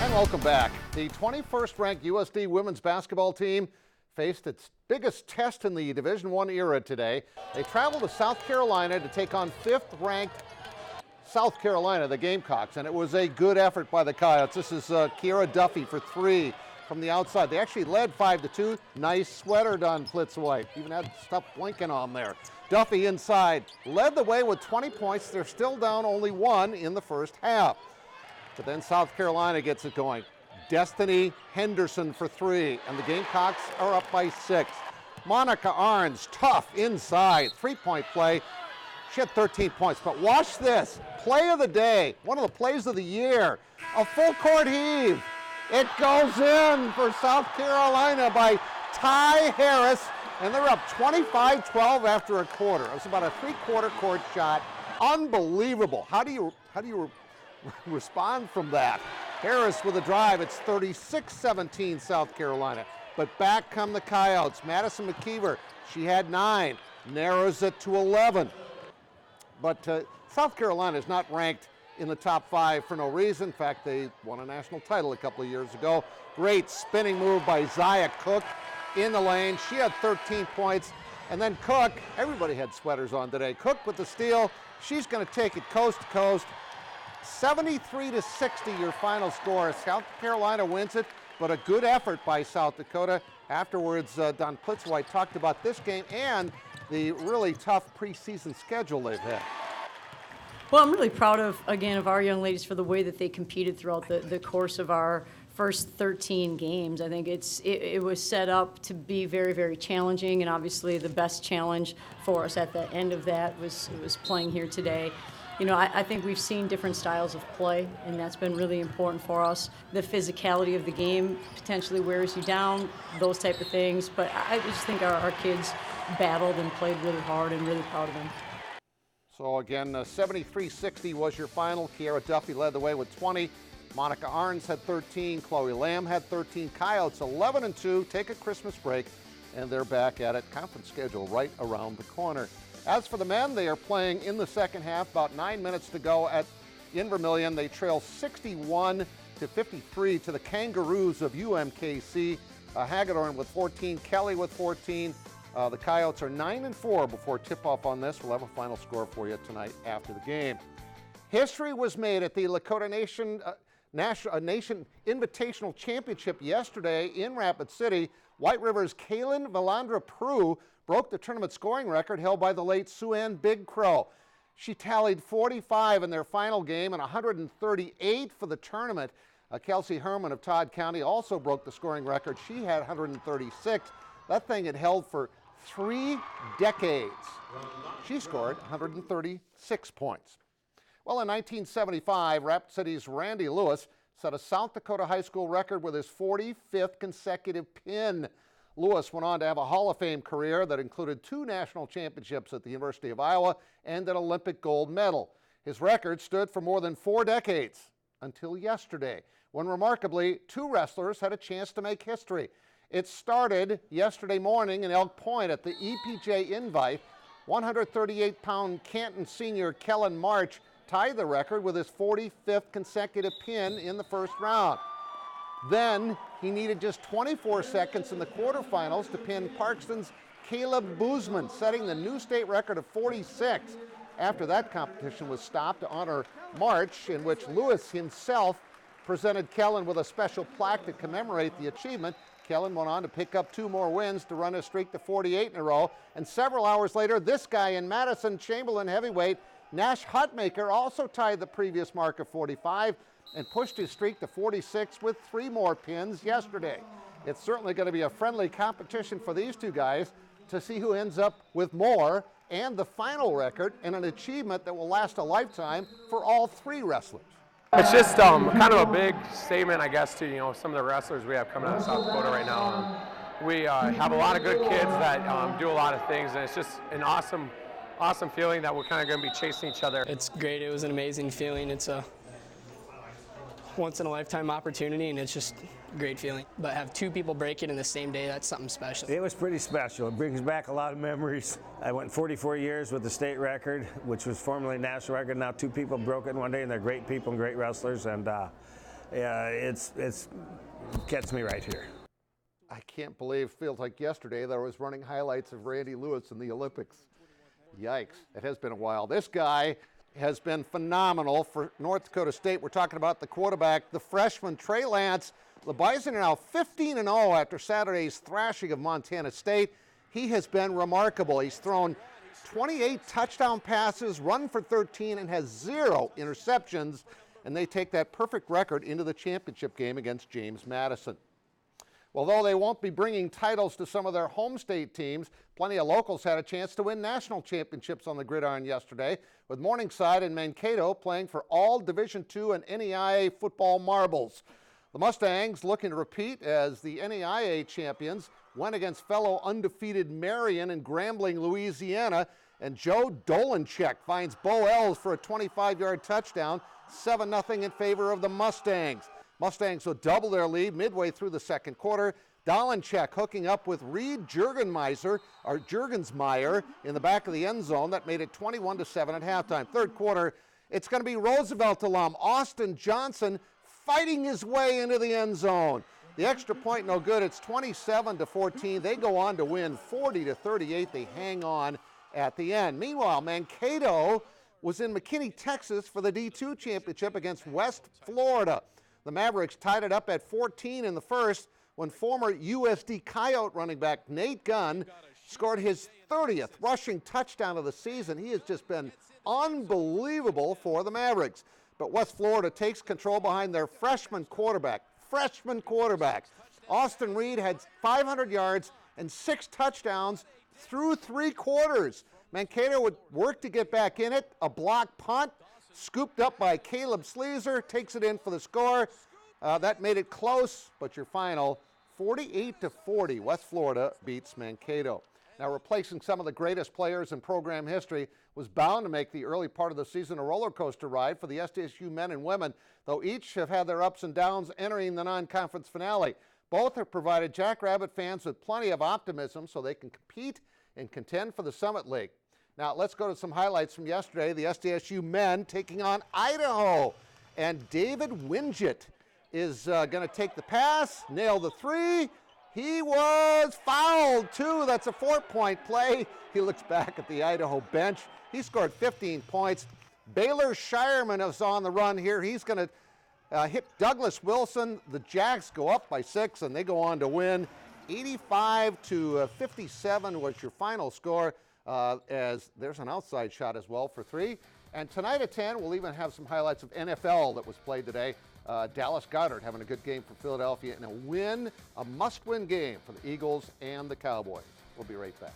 And welcome back. The 21st ranked USD women's basketball team faced its biggest test in the Division I era today. They traveled to South Carolina to take on 5th ranked South Carolina, the Gamecocks, and it was a good effort by the Coyotes. This is Kiera Duffy for 3 from the outside. They actually led 5-2. Nice sweater done, PRUE-WHITE. Even had stuff blinking on there. Duffy inside, led the way with 20 points. They're still down only 1 in the first half. But then South Carolina gets it going. Destiny Henderson for 3, and the Gamecocks are up by 6. Monica Arns, tough inside, 3-point play. She had 13 points, but watch this. Play of the day, one of the plays of the year, a full court heave. It goes in for South Carolina by Ty Harris, and they're up 25-12 after a quarter. It was about a 3/4 court shot. Unbelievable. How do you respond from that? Harris with a drive. It's 36-17 South Carolina. But back come the Coyotes. Madison McKeever, she had 9, narrows it to 11. But South Carolina is not ranked in the top 5 for no reason. In fact, they won a national title a couple of years ago. Great spinning move by Zia Cook in the lane. She had 13 points. And then Cook, everybody had sweaters on today. Cook with the steal. She's going to take it coast to coast. 73-60 your final score. South Carolina wins it, but a good effort by South Dakota. Afterwards, Don PRUE-WHITE talked about this game and the really tough preseason schedule they've had. Well, I'm really proud of our young ladies for the way that they competed throughout the course of our first 13 games. I think it was set up to be very, very challenging, and obviously the best challenge for us at the end of that was playing here today. You know, I think we've seen different styles of play, and that's been really important for us. The physicality of the game potentially wears you down, those type of things, but I just think our kids battled and played really hard, and really proud of them. So again, 73-60 was your final. Kiera Duffy led the way with 20. Monica Arns had 13. Chloe Lamb had 13. Coyotes 11-2, take a Christmas break, and they're back at it. Conference schedule right around the corner. As for the men, they are playing in the second half. About 9 minutes to go in Vermillion. They trail 61-53 to the Kangaroos of UMKC. Hagedorn with 14, Kelly with 14. The Coyotes are 9-4 before tip-off on this. We'll have a final score for you tonight after the game. History was made at the Lakota Nation Invitational Championship yesterday in Rapid City. White River's CAELYN VALANDRA PRUE broke the tournament scoring record held by the late Sue-Ann Big Crow. She tallied 45 in their final game and 138 for the tournament. Kelsey Herman of Todd County also broke the scoring record. She had 136. That thing had held for 3 decades. She scored 136 points. Well, in 1975, Rapid City's Randy Lewis set a South Dakota high school record with his 45th consecutive pin. Lewis went on to have a Hall of Fame career that included 2 national championships at the University of Iowa and an Olympic gold medal. His record stood for more than 4 decades until yesterday, when remarkably 2 wrestlers had a chance to make history. It started yesterday morning in Elk Point at the EPJ Invite. 138-pound Canton senior Kellen March tied the record with his 45th consecutive pin in the first round. Then he needed just 24 seconds in the quarterfinals to pin Parkston's Caleb Boozman, setting the new state record of 46. After that competition was stopped to honor March, in which Lewis himself presented Kellen with a special plaque to commemorate the achievement. Kellen went on to pick up 2 more wins to run his streak to 48 in a row. And several hours later, this guy in Madison Chamberlain heavyweight, Nash Hutmaker, also tied the previous mark of 45 and pushed his streak to 46 with 3 more pins yesterday. It's certainly going to be a friendly competition for these 2 guys to see who ends up with more and the final record, and an achievement that will last a lifetime for all 3 wrestlers. It's just kind of a big statement, I guess, to some of the wrestlers we have coming out of South Dakota right now. We have a lot of good kids that do a lot of things, and it's just an awesome feeling that we're kind of going to be chasing each other. It's great. It was an amazing feeling. It's a once-in-a-lifetime opportunity, and it's just a great feeling. But have 2 people break it in the same day, that's something special. It was pretty special. It brings back a lot of memories. I went 44 years with the state record, which was formerly national record. Now 2 people broke it in one day, and they're great people and great wrestlers. And It's gets me right here. I can't believe, feels like yesterday that I was running highlights of Randy Lewis in the Olympics. Yikes, it has been a while. This guy has been phenomenal for North Dakota State. We're talking about the quarterback, the freshman Trey Lance. The Bison are now 15-0 after Saturday's thrashing of Montana State. He has been remarkable. He's thrown 28 touchdown passes, run for 13, and has 0 interceptions. And they take that perfect record into the championship game against James Madison. Although they won't be bringing titles to some of their home state teams, plenty of locals had a chance to win national championships on the gridiron yesterday, with Morningside and Mankato playing for all Division II and NEIA football marbles. The Mustangs, looking to repeat as the NEIA champions, went against fellow undefeated Marian in Grambling, Louisiana, and Joe Dolanchek finds Bo Ells for a 25-yard touchdown, 7-0 in favor of the Mustangs. Mustangs will double their lead midway through the second quarter. Dolanchek hooking up with Reed Jurgensmeyer in the back of the end zone. That made it 21-7 at halftime. Third quarter, it's going to be Roosevelt alum Austin Johnson fighting his way into the end zone. The extra point no good. It's 27-14. They go on to win 40-38. They hang on at the end. Meanwhile, Mankato was in McKinney, Texas for the D2 championship against West Florida. The Mavericks tied it up at 14 in the first when former USD Coyote running back Nate Gunn scored his 30th rushing touchdown of the season. He has just been unbelievable for the Mavericks. But West Florida takes control behind their freshman quarterback. Austin Reed had 500 yards and 6 touchdowns through 3 quarters. Mankato would work to get back in it. A block punt, scooped up by Caleb Sleezer, takes it in for the score. That made it close, but your final, 48-40, West Florida beats Mankato. Now, replacing some of the greatest players in program history was bound to make the early part of the season a roller coaster ride for the SDSU men and women, though each have had their ups and downs entering the non-conference finale. Both have provided Jackrabbit fans with plenty of optimism so they can compete and contend for the Summit League. Now, let's go to some highlights from yesterday. The SDSU men taking on Idaho. And David Wingett is going to take the pass, nail the 3. He was fouled, too. That's a 4-point play. He looks back at the Idaho bench. He scored 15 points. Baylor Shireman is on the run here. He's going to hit Douglas Wilson. The Jacks go up by 6, and they go on to win. 85-57 was your final score, as there's an outside shot as well for 3. And tonight at 10, we'll even have some highlights of NFL that was played today. Dallas Goedert having a good game for Philadelphia, and a must-win game for the Eagles and the Cowboys. We'll be right back.